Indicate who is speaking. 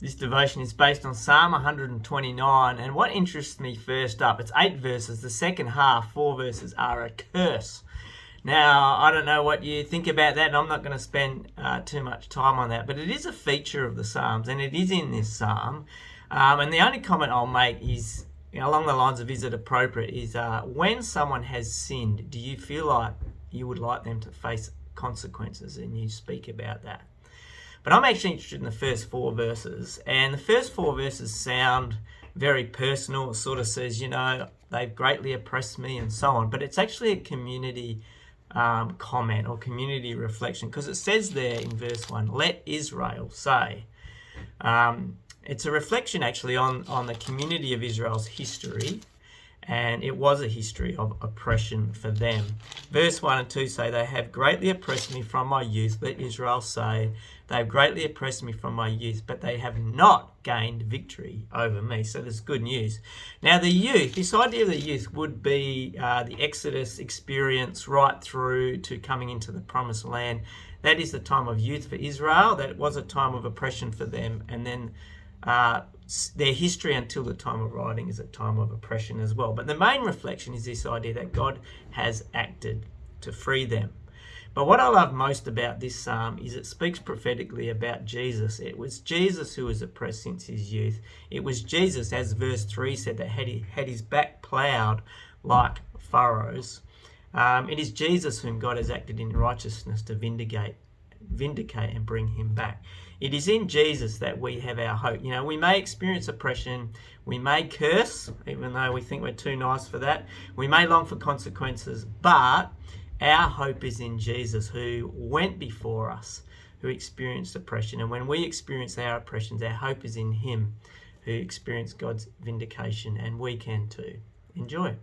Speaker 1: This devotion is based on Psalm 129, and what interests me first up, it's 8 verses. The second half, 4 verses, are a curse. Now, I don't know what you think about that, and I'm not going to spend too much time on that, but it is a feature of the Psalms, and it is in this Psalm. And the only comment I'll make is, along the lines of is it appropriate, is when someone has sinned, do you feel like you would like them to face consequences? And you speak about that. But I'm actually interested in the first 4 verses, and the first 4 verses sound very personal. It sort of says, they've greatly oppressed me and so on, but it's actually a community comment or community reflection, because it says there in verse 1, let Israel say. It's a reflection actually on the community of Israel's history, and it was a history of oppression for them. Verse 1 and 2 say, they have greatly oppressed me from my youth. Let Israel say, they have greatly oppressed me from my youth, but they have not gained victory over me. So there's good news. Now the youth, this idea of the youth would be the Exodus experience right through to coming into the promised land. That is the time of youth for Israel. That was a time of oppression for them. And then their history until the time of writing is a time of oppression as well. But the main reflection is this idea that God has acted to free them. But what I love most about this psalm is it speaks prophetically about Jesus. It was Jesus who was oppressed since his youth. It was Jesus, as verse 3 said, that had his back ploughed like furrows. It is Jesus whom God has acted in righteousness to vindicate and bring him back. It is in Jesus that we have our hope. We may experience oppression, we may curse, even though we think we're too nice for that. We may long for consequences, but our hope is in Jesus, who went before us, who experienced oppression. And when we experience our oppressions, our hope is in him, who experienced God's vindication, and we can too. Enjoy.